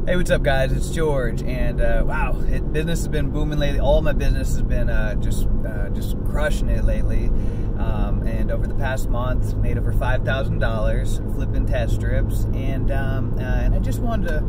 Hey, what's up, guys? It's George, and wow, business has been booming lately. All my business has been just crushing it lately. And over the past month, made over $5,000 flipping test strips, and I just wanted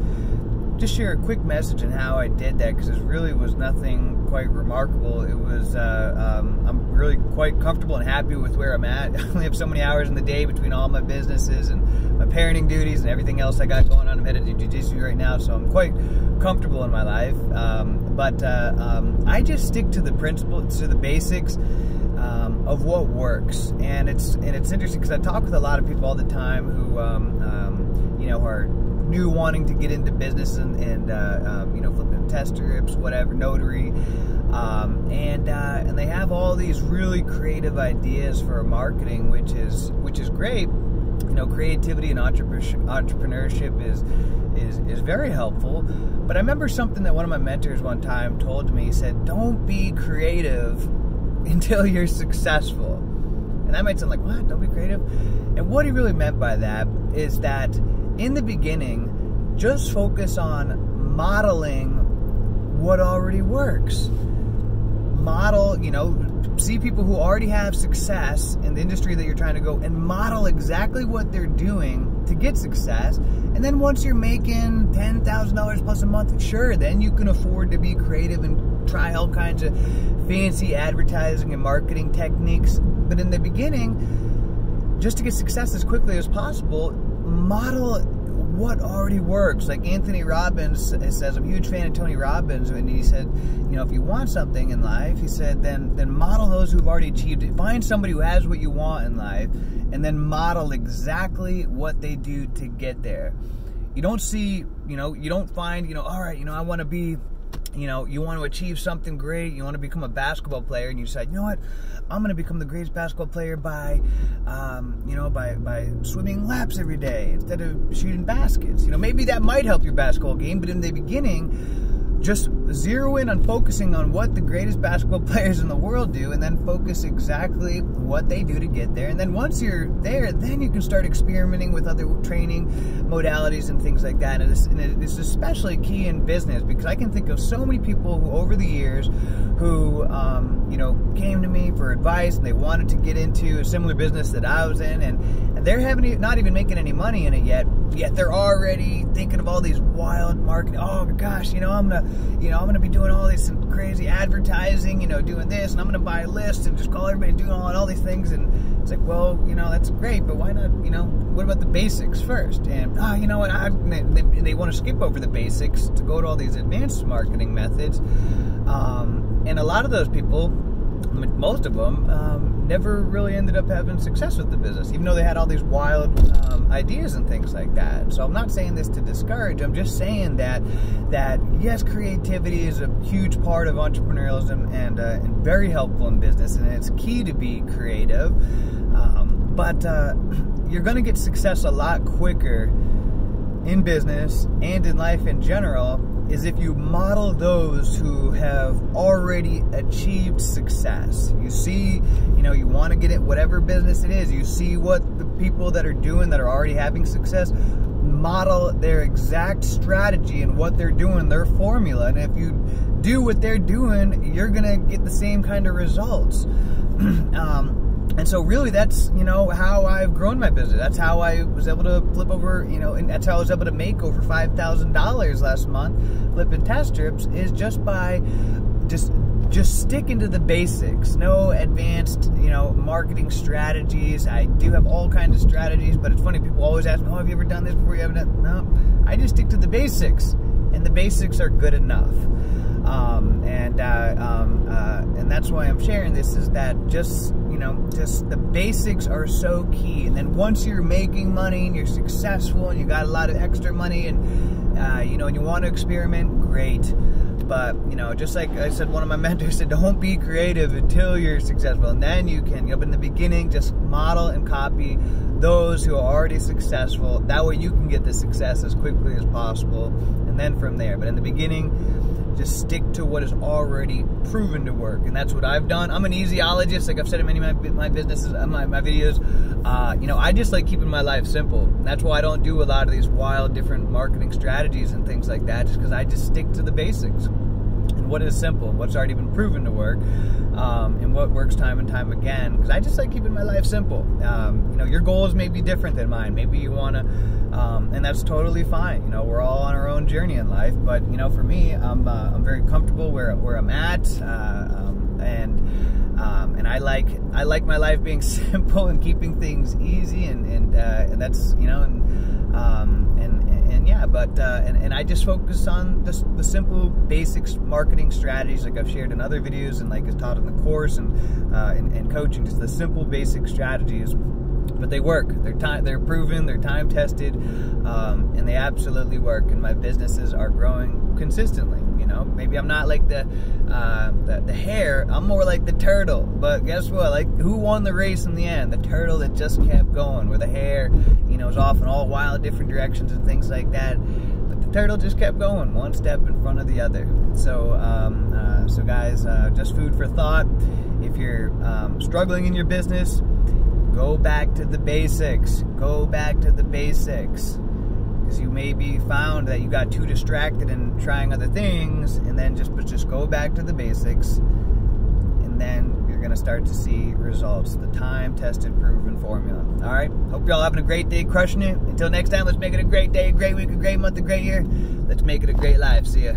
to share a quick message on how I did that, because it really was nothing quite remarkable. It was I'm really quite comfortable and happy with where I'm at. I only have so many hours in the day between all my businesses and my parenting duties and everything else I got going on. I'm headed to jiu-jitsu right now, so I'm quite comfortable in my life. But I just stick to the principles, to the basics of what works. And it's interesting because I talk with a lot of people all the time who are new, wanting to get into business and flipping test strips, whatever, notary, and they have all these really creative ideas for marketing, which is great. Creativity and entrepreneurship is very helpful. But I remember something that one of my mentors one time told me. He said, "Don't be creative until you're successful." And that might sound like, what? Don't be creative? And what he really meant by that is that in the beginning, just focus on modeling what already works. Model, see people who already have success in the industry that you're trying to go, and model exactly what they're doing to get success. And then once you're making $10,000 plus a month, sure, then you can afford to be creative and try all kinds of fancy advertising and marketing techniques. But in the beginning, just to get success as quickly as possible, model what already works. Like Anthony Robbins says, I'm a huge fan of Tony Robbins, and he said, if you want something in life, he said, then model those who've already achieved it. Find somebody who has what you want in life, and then model exactly what they do to get there. You don't see, you don't find, all right, I want to be, you want to achieve something great, you want to become a basketball player, and you decide, you know what, I'm going to become the greatest basketball player by swimming laps every day instead of shooting baskets. Maybe that might help your basketball game, but in the beginning, just zero in on focusing on what the greatest basketball players in the world do, and then focus exactly what they do to get there. And then once you're there, then you can start experimenting with other training modalities and things like that. And it's especially key in business, because I can think of so many people who over the years who came to me for advice, and they wanted to get into a similar business that I was in, and they're not even making any money in it yet they're already thinking of all these wild marketing. Oh my gosh, I'm gonna be doing all this crazy advertising, doing this, and I'm gonna buy a list and just call everybody and doing all these things. And it's like, well, that's great, but why not, what about the basics first? And they want to skip over the basics to go to all these advanced marketing methods. And a lot of those people, most of them, never really ended up having success with the business, even though they had all these wild ideas and things like that. So I'm not saying this to discourage. I'm just saying that yes, creativity is a huge part of entrepreneurialism and very helpful in business, and it's key to be creative. But you're going to get success a lot quicker in business and in life in general is if you model those who have already achieved success. You see, you want to get it, whatever business it is, you see what the people that are doing that are already having success, model their exact strategy and what they're doing, their formula. And if you do what they're doing, you're going to get the same kind of results. And so really that's, how I've grown my business. That's how I was able to flip over, and that's how I was able to make over $5,000 last month flipping test strips, is just by just sticking to the basics. No advanced, marketing strategies. I do have all kinds of strategies, but it's funny, people always ask me, oh, have you ever done this before? You haven't done? No, I just stick to the basics, and the basics are good enough. And that's why I'm sharing this, is that just the basics are so key. And then once you're making money and you're successful and you got a lot of extra money and and you want to experiment, great. But just like I said, one of my mentors said, don't be creative until you're successful, and then you can. But in the beginning, just model and copy those who are already successful. That way you can get the success as quickly as possible, and then from there. But in the beginning, just stick to what is already proven to work. And that's what I've done. I'm an easyologist, like I've said in many of my businesses, my videos. You know, I just like keeping my life simple. And that's why I don't do a lot of these wild different marketing strategies and things like that, just because I just stick to the basics. And what is simple, what's already been proven to work, and what works time and time again, because I just like keeping my life simple. You know, your goals may be different than mine. Maybe you want to, and that's totally fine. You know, we're all on our own journey in life, but you know, for me, I'm very comfortable where I'm at, and I like my life being simple and keeping things easy, and that's, you know, and yeah, but and I just focus on the simple basics marketing strategies, like I've shared in other videos and like is taught in the course and coaching, just the simple basic strategies. But they work. They're proven. They're time tested, and they absolutely work. And my businesses are growing consistently. You know, maybe I'm not like the hare. I'm more like the turtle. But guess what? Like, who won the race in the end? The turtle that just kept going. Where the hare, you know, is off in all wild different directions and things like that. But the turtle just kept going, one step in front of the other. So, so guys, just food for thought. If you're struggling in your business, go back to the basics. Go back to the basics. Because you may be found that you got too distracted in trying other things, and then just go back to the basics, and then you're going to start to see results. The time-tested, proven formula. All right? Hope you're all having a great day, crushing it. Until next time, let's make it a great day, a great week, a great month, a great year. Let's make it a great life. See ya.